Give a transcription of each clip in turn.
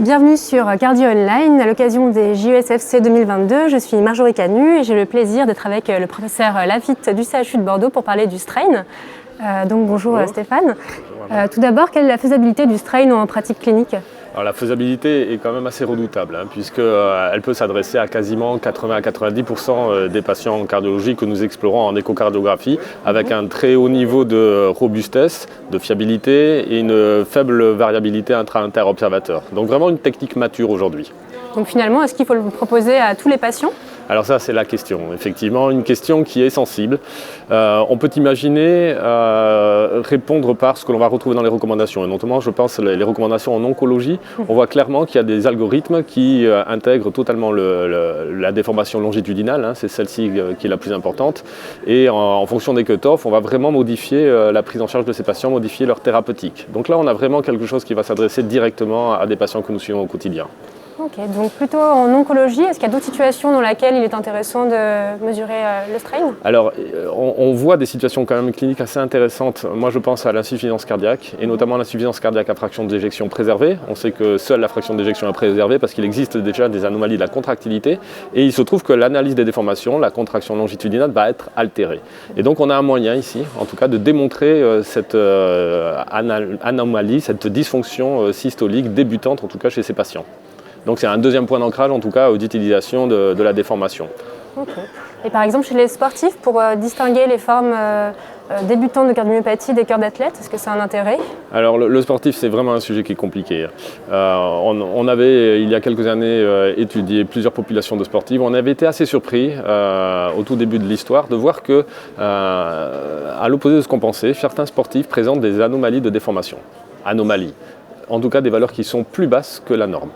bienvenue sur Cardio Online à l'occasion des JESFC 2022. Je suis Marjorie Canu et j'ai le plaisir d'être avec le professeur Lafitte du CHU de Bordeaux pour parler du strain. Donc bonjour Stéphane. Tout d'abord, quelle est la faisabilité du strain en pratique clinique ? Alors la faisabilité est quand même assez redoutable, puisqu'elle peut s'adresser à quasiment 80 à 90% des patients en cardiologie que nous explorons en échocardiographie, avec un très haut niveau de robustesse, de fiabilité et une faible variabilité intra-inter-observateur. Donc vraiment une technique mature aujourd'hui. Donc finalement, est-ce qu'il faut le proposer à tous les patients ? Alors ça, c'est la question. Effectivement, une question qui est sensible. On peut imaginer répondre par ce que l'on va retrouver dans les recommandations. Et notamment, je pense, les recommandations en oncologie. On voit clairement qu'il y a des algorithmes qui intègrent totalement la déformation longitudinale. C'est celle-ci qui est la plus importante. Et en fonction des cut-offs, on va vraiment modifier la prise en charge de ces patients, modifier leur thérapeutique. Donc là, on a vraiment quelque chose qui va s'adresser directement à des patients que nous suivons au quotidien. Ok, donc plutôt en oncologie, est-ce qu'il y a d'autres situations dans lesquelles il est intéressant de mesurer le strain ? Alors, on voit des situations quand même cliniques assez intéressantes. Moi, je pense à l'insuffisance cardiaque, et notamment l'insuffisance cardiaque à fraction d'éjection préservée. On sait que seule la fraction d'éjection est préservée parce qu'il existe déjà des anomalies de la contractilité, et il se trouve que l'analyse des déformations, la contraction longitudinale, va être altérée. Et donc, on a un moyen ici, en tout cas, de démontrer cette anomalie, cette dysfonction systolique débutante, en tout cas, chez ces patients. Donc c'est un deuxième point d'ancrage en tout cas d'utilisation de la déformation. Okay. Et par exemple chez les sportifs, pour distinguer les formes débutantes de cardiomyopathie des cœurs d'athlètes, est-ce que ça a un intérêt ? Alors le sportif, c'est vraiment un sujet qui est compliqué. On avait il y a quelques années étudié plusieurs populations de sportifs. On avait été assez surpris au tout début de l'histoire de voir que, à l'opposé de ce qu'on pensait, certains sportifs présentent des anomalies de déformation. Anomalies. En tout cas des valeurs qui sont plus basses que la norme.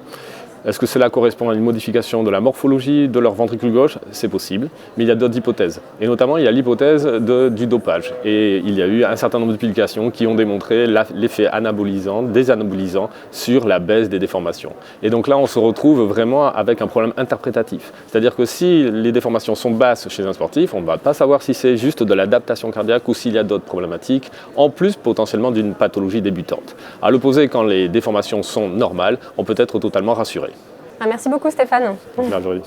Est-ce que cela correspond à une modification de la morphologie de leur ventricule gauche ? C'est possible, mais il y a d'autres hypothèses. Et notamment, il y a l'hypothèse du dopage. Et il y a eu un certain nombre de publications qui ont démontré l'effet anabolisant, désanabolisant sur la baisse des déformations. Et donc là, on se retrouve vraiment avec un problème interprétatif. C'est-à-dire que si les déformations sont basses chez un sportif, on ne va pas savoir si c'est juste de l'adaptation cardiaque ou s'il y a d'autres problématiques, en plus potentiellement d'une pathologie débutante. À l'opposé, quand les déformations sont normales, on peut être totalement rassuré. Merci beaucoup Stéphane. Marjorie.